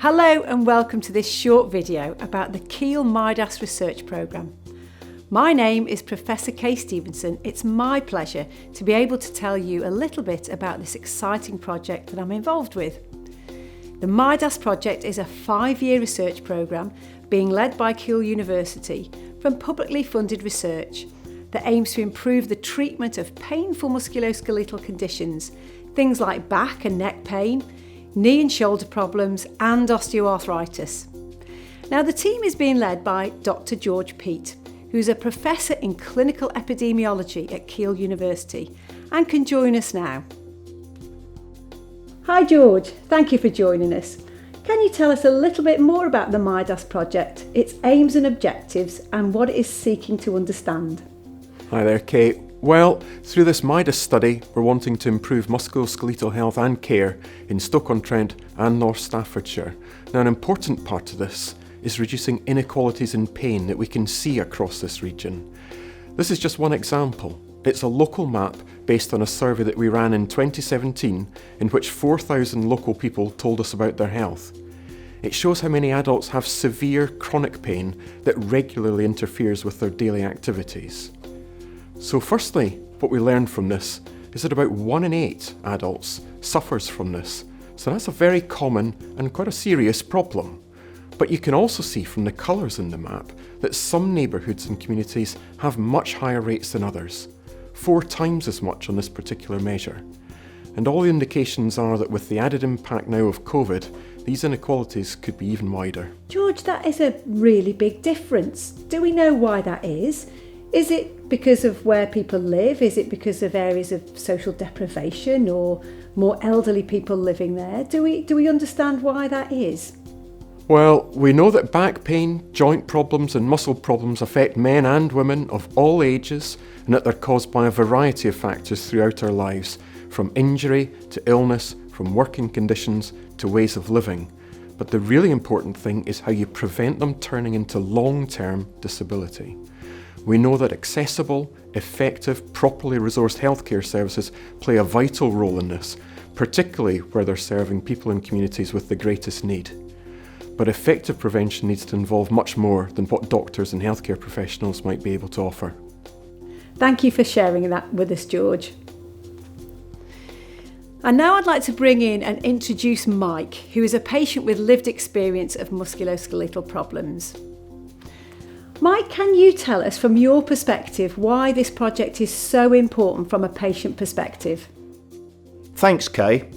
Hello and welcome to this short video about the Keele MIDAS Research Programme. My name is Professor Kay Stevenson. It's my pleasure to be able to tell you a little bit about this exciting project that I'm involved with. The MIDAS project is a 5-year research programme being led by Keele University from publicly funded research that aims to improve the treatment of painful musculoskeletal conditions, things like back and neck pain, knee and shoulder problems and osteoarthritis. Now the team is being led by Dr. George Peat, who's a professor in clinical epidemiology at Keele University and can join us now. Hi George, thank you for joining us. Can you tell us a little bit more about the MIDAS project, its aims and objectives and what it is seeking to understand? Hi there, Kate. Well, through this MIDAS study, we're wanting to improve musculoskeletal health and care in Stoke-on-Trent and North Staffordshire. Now, an important part of this is reducing inequalities in pain that we can see across this region. This is just one example. It's a local map based on a survey that we ran in 2017 in which 4,000 local people told us about their health. It shows how many adults have severe chronic pain that regularly interferes with their daily activities. So firstly, what we learned from this is that about 1 in 8 adults suffers from this. So that's a very common and quite a serious problem. But you can also see from the colours in the map that some neighbourhoods and communities have much higher rates than others, 4 times as much on this particular measure. And all the indications are that with the added impact now of COVID, these inequalities could be even wider. George, that is a really big difference. Do we know why that is? Is it because of where people live? Is it because of areas of social deprivation or more elderly people living there? Do we understand why that is? Well, we know that back pain, joint problems and muscle problems affect men and women of all ages and that they're caused by a variety of factors throughout our lives, from injury to illness, from working conditions to ways of living. But the really important thing is how you prevent them turning into long-term disability. We know that accessible, effective, properly resourced healthcare services play a vital role in this, particularly where they're serving people in communities with the greatest need. But effective prevention needs to involve much more than what doctors and healthcare professionals might be able to offer. Thank you for sharing that with us, George. And now I'd like to bring in and introduce Mike, who is a patient with lived experience of musculoskeletal problems. Mike, can you tell us from your perspective why this project is so important from a patient perspective? Thanks, Kay.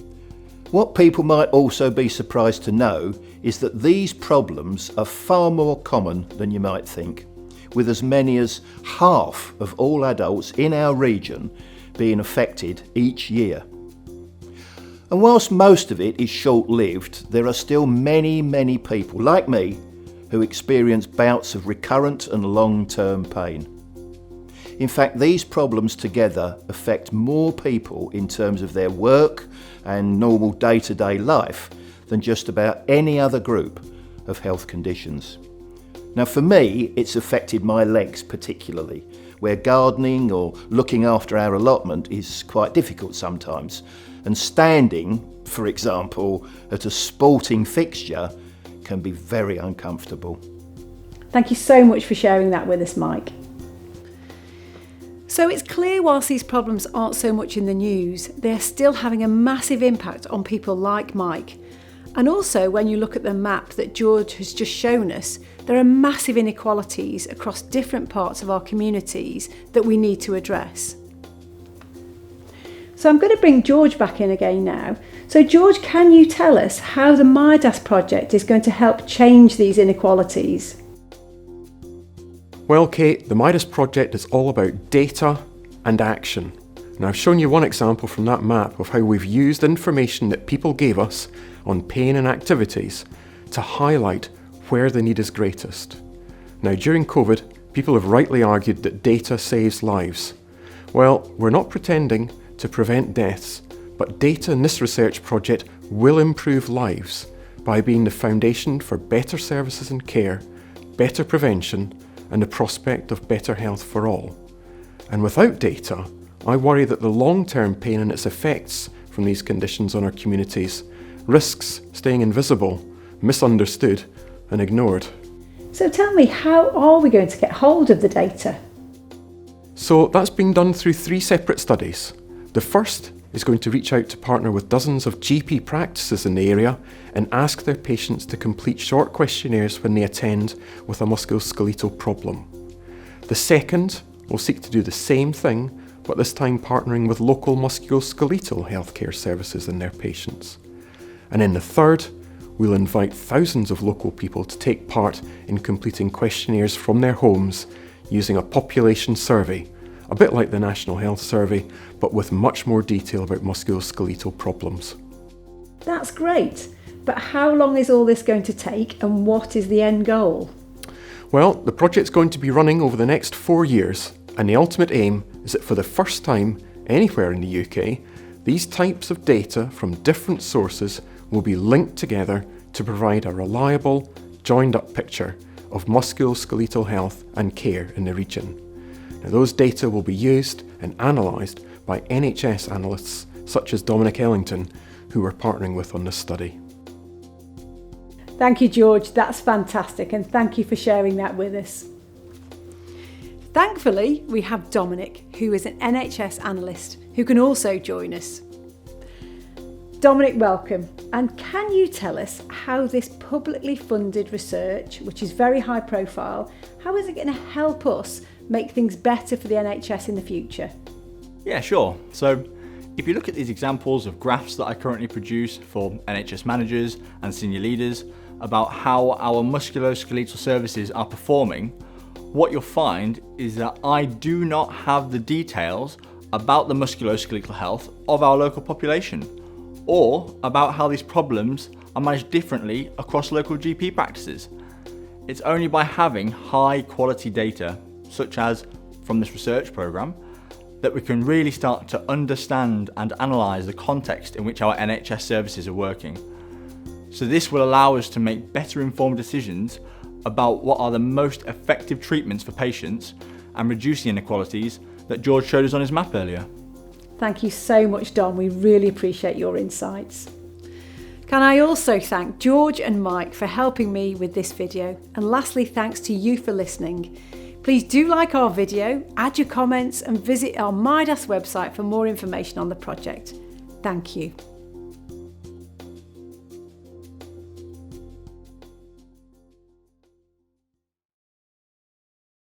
What people might also be surprised to know is that these problems are far more common than you might think, with as many as half of all adults in our region being affected each year. And whilst most of it is short-lived, there are still many people like me who experience bouts of recurrent and long-term pain. In fact, these problems together affect more people in terms of their work and normal day-to-day life than just about any other group of health conditions. Now for me, it's affected my legs particularly, where gardening or looking after our allotment is quite difficult sometimes, and standing, for example, at a sporting fixture can be very uncomfortable. Thank you so much for sharing that with us, Mike. So it's clear whilst these problems aren't so much in the news, they're still having a massive impact on people like Mike. And also when you look at the map that George has just shown us, there are massive inequalities across different parts of our communities that we need to address. So I'm going to bring George back in again now. So George, can you tell us how the MIDAS project is going to help change these inequalities? Well, Kate, the MIDAS project is all about data and action. And I've shown you one example from that map of how we've used information that people gave us on pain and activities to highlight where the need is greatest. Now, during COVID, people have rightly argued that data saves lives. Well, we're not pretending to prevent deaths, but data in this research project will improve lives by being the foundation for better services and care, better prevention, and the prospect of better health for all. And without data, I worry that the long-term pain and its effects from these conditions on our communities risks staying invisible, misunderstood and ignored. So tell me, how are we going to get hold of the data? So that's been done through 3 separate studies. The first is going to reach out to partner with dozens of GP practices in the area and ask their patients to complete short questionnaires when they attend with a musculoskeletal problem. The second will seek to do the same thing, but this time partnering with local musculoskeletal healthcare services and their patients. And in the third, we'll invite thousands of local people to take part in completing questionnaires from their homes using a population survey, a bit like the National Health Survey, but with much more detail about musculoskeletal problems. That's great, but how long is all this going to take and what is the end goal? Well, the project's going to be running over the next 4 years, and the ultimate aim is that for the first time anywhere in the UK, these types of data from different sources will be linked together to provide a reliable, joined-up picture of musculoskeletal health and care in the region. Now, those data will be used and analysed by NHS analysts such as Dominic Ellington, who we're partnering with on this study. Thank you, George, that's fantastic, and thank you for sharing that with us. Thankfully, we have Dominic, who is an NHS analyst, who can also join us. Dominic, welcome. And can you tell us how this publicly funded research, which is very high profile, how is it going to help us make things better for the NHS in the future? Yeah, sure. So if you look at these examples of graphs that I currently produce for NHS managers and senior leaders about how our musculoskeletal services are performing, what you'll find is that I do not have the details about the musculoskeletal health of our local population, or about how these problems are managed differently across local GP practices. It's only by having high quality data, such as from this research programme, that we can really start to understand and analyse the context in which our NHS services are working. So this will allow us to make better informed decisions about what are the most effective treatments for patients and reduce the inequalities that George showed us on his map earlier. Thank you so much, Dom. We really appreciate your insights. Can I also thank George and Mike for helping me with this video? And lastly, thanks to you for listening. Please do like our video, add your comments and visit our MIDAS website for more information on the project. Thank you.